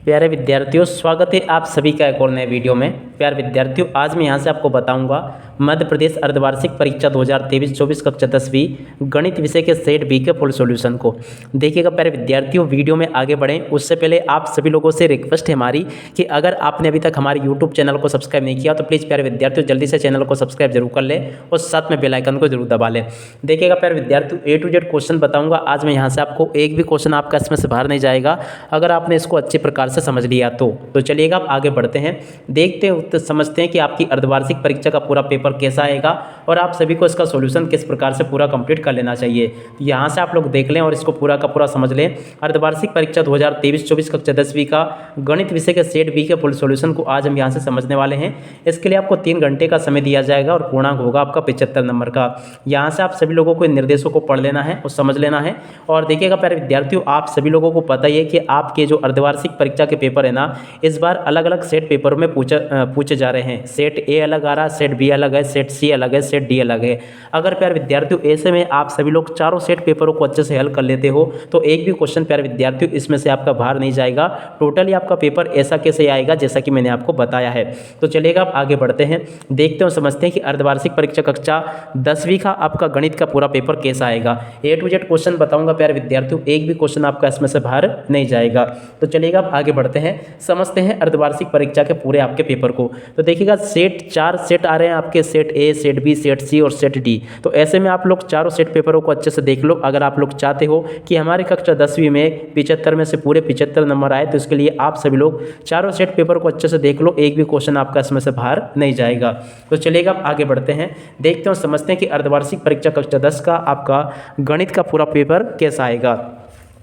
प्यारे विद्यार्थियों, स्वागत है आप सभी का एक और नए वीडियो में। प्यारे विद्यार्थियों, आज मैं यहाँ से आपको बताऊंगा मध्य प्रदेश अर्धवार्षिक परीक्षा 2023-24 कक्षा 10वीं गणित विषय के सेट बी के फुल सॉल्यूशन को देखिएगा। प्यारे विद्यार्थियों, वीडियो में आगे बढ़ें उससे पहले आप सभी लोगों से रिक्वेस्ट है हमारी कि अगर आपने अभी तक हमारे यूट्यूब चैनल को सब्सक्राइब नहीं किया तो प्लीज़ प्यारे विद्यार्थियों जल्दी से चैनल को सब्सक्राइब जरूर कर लें और साथ में बेल आइकन को जरूर दबा लें। देखिएगा प्यारे विद्यार्थियों, A to Z क्वेश्चन बताऊँगा आज मैं यहाँ से आपको। एक भी क्वेश्चन आपका इसमें से बाहर नहीं जाएगा अगर आपने इसको अच्छे प्रकार से समझ लिया तो चलिएगा आप आगे बढ़ते हैं, देखते हैं तो समझते हैं कि आपकी अर्धवार्षिक परीक्षा का पूरा पेपर कैसा आएगा और आप सभी को इसका सॉल्यूशन किस प्रकार से पूरा कंप्लीट कर लेना चाहिए। यहाँ से आप लोग देख लें और इसको पूरा का पूरा समझ लें। अर्धवार्षिक परीक्षा 2023-24 कक्षा 10वीं का गणित विषय के सेट बी के फुल सॉल्यूशन को आज हम यहाँ से समझने वाले हैं। इसके लिए आपको 3 घंटे का समय दिया जाएगा और पूर्णांक होगा आपका 75 नंबर का। यहाँ से आप सभी लोगों को इन निर्देशों को पढ़ लेना है और समझ लेना है। और देखिएगा प्यारे विद्यार्थियों, आप सभी लोगों को पता ही है कि आपके जो अर्धवार्षिक परीक्षा के पेपर है ना, इस बार अलग अलग सेट पेपरों में पूछे जा रहे हैं। सेट ए अलग आ रहा है, सेट बी अलग है, सेट सी अलग है, सेट डी अलग है। अगर प्यारे विद्यार्थियों ऐसे में आप सभी लोग चारों सेट पेपरों को अच्छे से हल कर लेते हो तो एक भी क्वेश्चन प्यारे विद्यार्थियों इसमें से आपका बाहर नहीं जाएगा। टोटली आपका पेपर ऐसा कैसे आएगा जैसा कि मैंने आपको बताया है। तो चलिएगा आप आगे बढ़ते हैं, देखते हैं समझते हैं कि अर्धवार्षिक परीक्षा कक्षा 10वीं का आपका गणित का पूरा पेपर कैसा आएगा। A to Z क्वेश्चन बताऊंगा प्यारे विद्यार्थियों, एक भी क्वेश्चन आपका इसमें से बाहर नहीं जाएगा। तो चलिएगा आप आगे बढ़ते हैं, समझते हैं अर्धवार्षिक परीक्षा के पूरे आपके पेपर को। तो देखिएगा चार सेट आ रहे हैं आपके, set A, set B, set C और सेट डी। तो ऐसे में आप लोग चारों सेट पेपरों को अच्छे से देख लो। अगर आप लोग चाहते हो कि हमारी कक्षा 10वीं में 75 में से पूरे 75 नंबर आए तो इसके लिए आप सभी लोग चारों सेट पेपर को अच्छे से देख लो, एक भी क्वेश्चन आपका इसमें से बाहर नहीं जाएगा। तो चलिएगा आप आगे बढ़ते हैं, देखते हैं समझते हैं कि अर्धवार्षिक परीक्षा कक्षा 10 का आपका गणित का पूरा पेपर कैसा आएगा।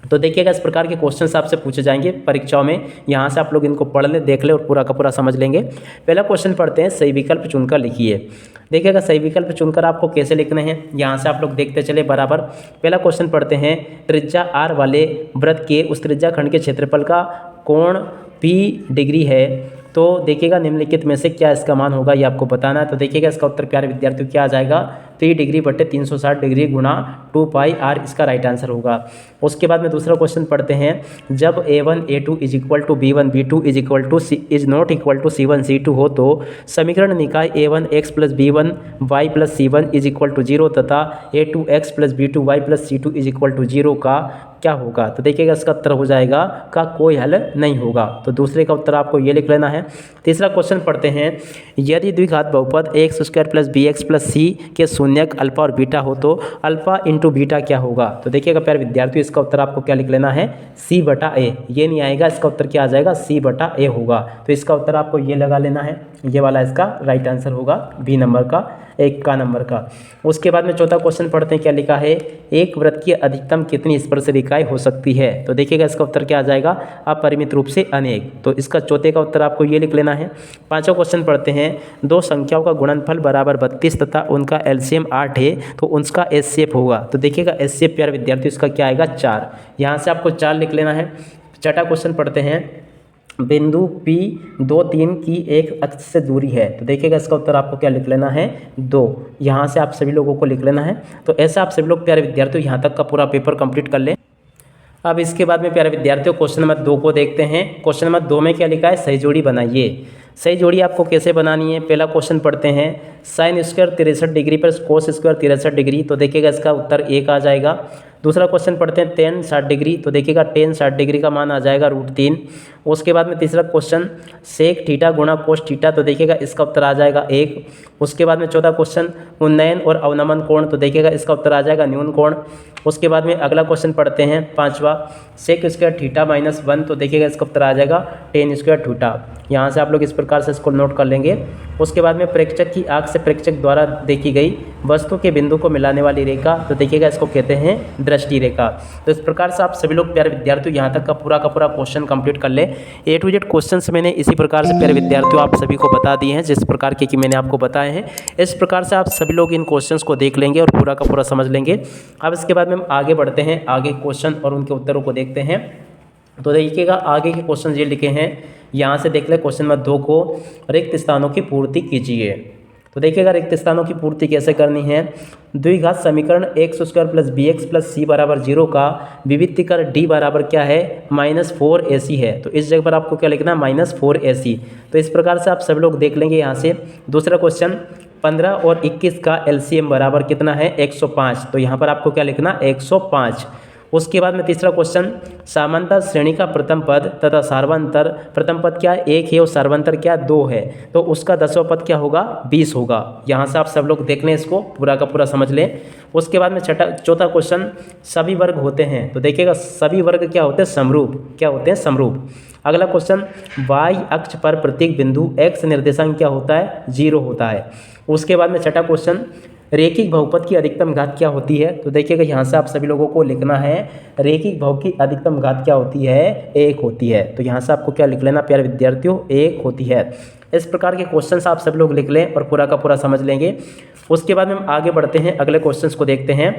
तो देखिएगा इस प्रकार के क्वेश्चन आपसे पूछे जाएंगे परीक्षाओं में। यहाँ से आप लोग इनको पढ़ ले, देख ले और पूरा का पूरा समझ लेंगे। पहला क्वेश्चन पढ़ते हैं, सही विकल्प चुनकर लिखिए। देखिएगा सही विकल्प चुनकर आपको कैसे लिखने हैं, यहाँ से आप लोग देखते चले बराबर। पहला क्वेश्चन पढ़ते हैं, त्रिज्या आर वाले वृत्त के उस त्रिज्या खंड के क्षेत्रफल का कोण P डिग्री है तो देखिएगा निम्नलिखित में से क्या इसका मान होगा, ये आपको बताना है। तो देखिएगा इसका उत्तर प्यारे विद्यार्थियों क्या आ जाएगा, 3 डिग्री बटे 360 डिग्री गुणा 2 पाई आर इसका राइट आंसर होगा। उसके बाद में दूसरा क्वेश्चन पढ़ते हैं, जब A1 A2 is equal to B1 B2 is not equal to C1 C2 हो तो समीकरण निकाय A1 x plus B1 y plus C1 is equal to 0 तथा A2 x plus B2 y plus C2 is equal to 0 का क्या होगा। तो देखिएगा इसका उत्तर हो जाएगा का कोई हल नहीं होगा। तो दूसरे का उत्तर आपको ये लिख लेना है। तीसरा क्वेश्चन पढ़ते हैं, यदि द्विघात बहुपद x square plus bx plus c के शून्यक अल्फा और बीटा हो तो अल्फा इंटू बीटा क्या होगा। तो देखिएगा प्यारे विद्यार्थियों इसका उत्तर आपको क्या लिख लेना है, c बटा a। ये नहीं आएगा, इसका उत्तर क्या आ जाएगा, c बटा a होगा। तो इसका उत्तर आपको ये लगा लेना है, ये वाला इसका राइट आंसर होगा बी नंबर का, 1 का नंबर का। उसके बाद में चौथा क्वेश्चन पढ़ते हैं, क्या लिखा है, एक वृत्त की अधिकतम कितनी स्पर्शरेखा इकाई हो सकती है। तो देखिएगा इसका उत्तर क्या आ जाएगा, अपरिमित रूप से अनेक। तो इसका चौथे का उत्तर आपको ये लिख लेना है। पांचवा क्वेश्चन पढ़ते हैं, दो संख्याओं का गुणनफल बराबर 32 तथा उनका एलसीएम 8 है तो उसका एचसीएफ होगा। तो देखिएगा एचसीएफ प्यारे विद्यार्थी इसका क्या आएगा, 4। यहाँ से आपको 4 लिख लेना है। छठा क्वेश्चन पढ़ते हैं, बिंदु P 2 3 की एक अक्ष से दूरी है। तो देखिएगा इसका उत्तर आपको क्या लिख लेना है, 2। यहाँ से आप सभी लोगों को लिख लेना है। तो ऐसा आप सभी लोग प्यारे विद्यार्थियों यहाँ तक का पूरा पेपर कंप्लीट कर लें। अब इसके बाद में प्यारे विद्यार्थियों क्वेश्चन नंबर 2 को देखते हैं। क्वेश्चन नंबर 2 में क्या लिखा है, सही जोड़ी बनाइए। सही जोड़ी आपको कैसे बनानी है, पहला क्वेश्चन पढ़ते हैं, साइन स्क्वायर 63 डिग्री पर कोस स्क्वायर 63 डिग्री। तो देखिएगा इसका उत्तर 1 आ जाएगा। दूसरा क्वेश्चन पढ़ते हैं, tan 60 डिग्री। तो देखिएगा tan 60 डिग्री का मान आ जाएगा √3। उसके बाद में तीसरा क्वेश्चन, सेक थीटा गुणा कोस थीटा। तो देखिएगा इसका उत्तर आ जाएगा 1। उसके बाद में चौथा क्वेश्चन, उन्नयन और अवनमन कोण। तो देखिएगा इसका उत्तर आ जाएगा न्यून कोण। उसके बाद में अगला क्वेश्चन पढ़ते हैं, पांचवा, सेक स्क्वायर थीटा -1। तो देखिएगा इसका उत्तर आ जाएगा tan स्क्वायर थीटा। यहाँ से आप लोग इस प्रकार से इसको नोट कर लेंगे। उसके बाद में प्रेक्षक की आंख से प्रेक्षक द्वारा देखी गई वस्तु के बिंदु को मिलाने वाली रेखा। तो देखिएगा इसको कहते हैं दृष्टि रेखा। तो इस प्रकार से आप सभी लोग प्यारे विद्यार्थियों यहाँ तक का पूरा क्वेश्चन कंप्लीट कर ले। A to Z क्वेश्चंस मैंने इसी प्रकार से प्यारे विद्यार्थियों आप सभी को बता दिए हैं, जिस प्रकार के कि मैंने आपको बताए हैं। इस प्रकार से आप सभी लोग इन क्वेश्चंस को देख लेंगे और पूरा का पूरा समझ लेंगे। अब इसके बाद में हम आगे बढ़ते हैं, आगे क्वेश्चन और उनके उत्तरों को देखते हैं। तो देखिएगा आगे के क्वेश्चन ये लिखे हैं, यहाँ से देख ले क्वेश्चन नंबर 2 को, रिक्त स्थानों की पूर्ति कीजिए। तो देखिएगा रिक्त स्थानों की पूर्ति कैसे करनी है। द्विघात समीकरण x square plus B X plus C बराबर 0 का विविधीकरण d बराबर क्या है -4ac है। तो इस जगह पर आपको क्या लिखना है -4ac। तो इस प्रकार से आप सब लोग देख लेंगे यहाँ से। दूसरा क्वेश्चन 15 और 21 का एलसीएम बराबर कितना है 105। तो यहाँ पर आपको क्या लिखना 105। उसके बाद में तीसरा क्वेश्चन समांतर श्रेणी का प्रथम पद तथा सार्वंतर प्रथम पद क्या 1 है और सार्वंतर क्या 2 है, तो उसका 10वां पद क्या होगा 20 होगा। यहाँ से आप सब लोग देख लें, इसको पूरा का पूरा समझ लें। उसके बाद में चौथा क्वेश्चन सभी वर्ग होते हैं। तो देखिएगा सभी वर्ग क्या होते हैं समरूप, क्या होते हैं समरूप। अगला क्वेश्चन y अक्ष पर प्रत्येक बिंदु x निर्देशांक क्या होता है 0 होता है। उसके बाद में छठा क्वेश्चन रेखिक बहुपद की अधिकतम घात क्या होती है। तो देखिएगा यहाँ से आप सभी लोगों को लिखना है रेखिक बहु की अधिकतम घात क्या होती है 1 होती है। तो यहाँ से आपको क्या लिख लेना प्यारे विद्यार्थियों 1 होती है। इस प्रकार के क्वेश्चन आप सब लोग लिख लें और पूरा का पूरा समझ लेंगे। उसके बाद में हम आगे बढ़ते हैं, अगले क्वेश्चन को देखते हैं।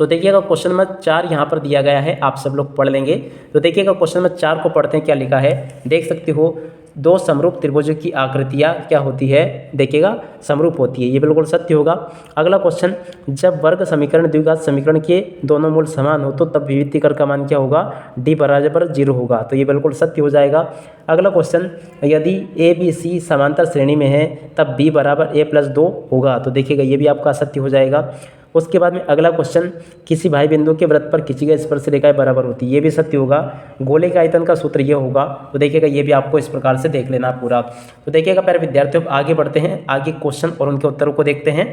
तो देखिएगा क्वेश्चन नंबर 4 यहाँ पर दिया गया है, आप सब लोग पढ़ लेंगे। तो देखिएगा क्वेश्चन नंबर 4 को पढ़ते हैं, क्या लिखा है देख सकते हो। दो समरूप त्रिभुजों की आकृतियाँ क्या होती है, देखिएगा समरूप होती है, ये बिल्कुल सत्य होगा। अगला क्वेश्चन जब वर्ग समीकरण द्विघात समीकरण के दोनों मूल समान हो तो तब विविधीकरण का मान क्या होगा d बराबर 0 होगा, तो ये बिल्कुल सत्य हो जाएगा। अगला क्वेश्चन यदि ए बी सी समांतर श्रेणी में है तब b बराबर a+2 होगा, तो देखिएगा ये भी आपका सत्य हो जाएगा। उसके बाद में अगला क्वेश्चन किसी भाई बिंदु के वृत्त पर खींची गई स्पर्श रेखाएं बराबर होती है, ये भी सत्य होगा। गोले के आयतन का सूत्र ये होगा, तो देखिएगा ये भी आपको इस प्रकार से देख लेना पूरा। तो देखिएगा प्यारे विद्यार्थियों आगे बढ़ते हैं, आगे क्वेश्चन और उनके उत्तरों को देखते हैं।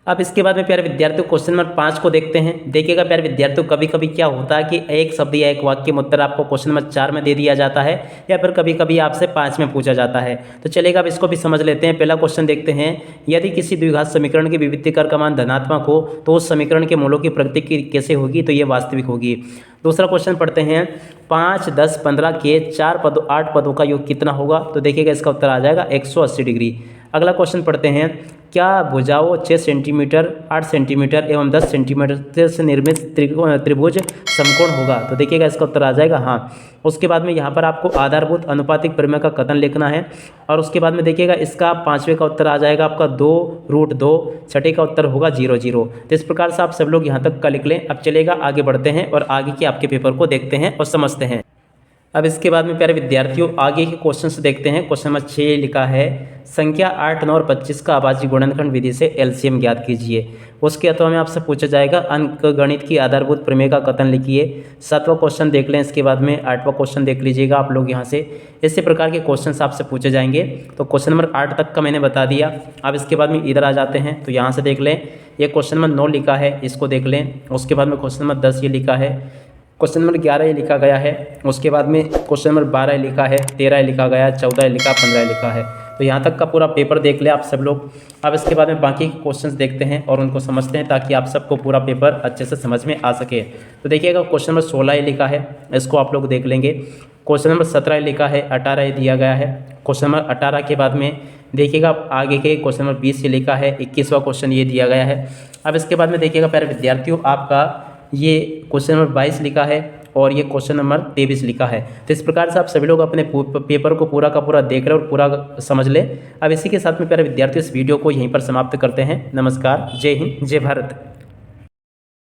अब इसके बाद में प्यारे विद्यार्थियों क्वेश्चन नंबर 5 को देखते हैं। देखिएगा प्यारे विद्यार्थियों कभी कभी क्या होता है कि एक शब्द या एक वाक्य में उत्तर आपको क्वेश्चन नंबर 4 में दे दिया जाता है या फिर कभी कभी आपसे 5 में पूछा जाता है। तो चलेगा अब इसको भी समझ लेते हैं। पहला क्वेश्चन देखते हैं, यदि किसी द्विघात समीकरण की विविधीकरण का मान धनात्मक हो तो उस समीकरण के मूलों की प्रकृति कैसे होगी, तो ये वास्तविक होगी। दूसरा क्वेश्चन पढ़ते हैं 5, 10, 15 के 8 पदों का योग कितना होगा, तो देखिएगा इसका उत्तर आ जाएगा 180 डिग्री। अगला क्वेश्चन पढ़ते हैं क्या भुजाओं 6 सेंटीमीटर 8 सेंटीमीटर एवं 10 सेंटीमीटर से निर्मित त्रिभुज समकोण होगा, तो देखिएगा इसका उत्तर आ जाएगा हाँ। उसके बाद में यहाँ पर आपको आधारभूत अनुपातिक प्रमेय का कथन लिखना है और उसके बाद में देखिएगा इसका 5वें का उत्तर आ जाएगा आपका 2√2, छठे का उत्तर होगा 0,0। तो इस प्रकार से आप सब लोग यहाँ तक का लिख लें। अब चलेगा आगे बढ़ते हैं और आगे के आपके पेपर को देखते हैं और समझते हैं। अब इसके बाद में प्यारे विद्यार्थियों आगे के क्वेश्चन देखते हैं। क्वेश्चन नंबर 6 लिखा है संख्या 8, 9 और 25 का अभाज्य गुणनखंड विधि से एलसीएम ज्ञात कीजिए। उसके अथवा में आपसे पूछा जाएगा अंक गणित की आधारभूत प्रमेय का कथन लिखिए। 7वां क्वेश्चन देख लें, इसके बाद में 8वां क्वेश्चन देख लीजिएगा आप लोग यहाँ से। इसी प्रकार के क्वेश्चन आपसे पूछे जाएंगे। तो क्वेश्चन नंबर 8 तक का मैंने बता दिया। अब इसके बाद में इधर आ जाते हैं, तो यहाँ से देख लें ये क्वेश्चन नंबर 9 लिखा है, इसको देख लें। उसके बाद में क्वेश्चन नंबर 10 ये लिखा है, क्वेश्चन नंबर 11 ये लिखा गया है। उसके बाद में क्वेश्चन नंबर 12 लिखा है, 13 लिखा गया है, 14 लिखा, 15 लिखा है। तो यहाँ तक का पूरा पेपर देख ले आप सब लोग। अब इसके बाद में बाकी के क्वेश्चंस देखते हैं और उनको समझते हैं ताकि आप सबको पूरा पेपर अच्छे से समझ में आ सके। तो देखिएगा क्वेश्चन नंबर 16 ये लिखा है, इसको आप लोग देख लेंगे। क्वेश्चन नंबर 17 लिखा है, 18 ये दिया गया है। क्वेश्चन नंबर 18 के बाद में देखिएगा आगे के क्वेश्चन नंबर 20 ये लिखा है, 21वां क्वेश्चन ये दिया गया है। अब इसके बाद में देखिएगा प्यारे विद्यार्थियों आपका ये क्वेश्चन नंबर 22 लिखा है और ये क्वेश्चन नंबर 23 लिखा है। तो इस प्रकार से आप सभी लोग अपने पेपर को पूरा का पूरा देख रहे और पूरा समझ लें। अब इसी के साथ में प्यारे विद्यार्थियों इस वीडियो को यहीं पर समाप्त करते हैं। नमस्कार, जय हिंद, जय भारत।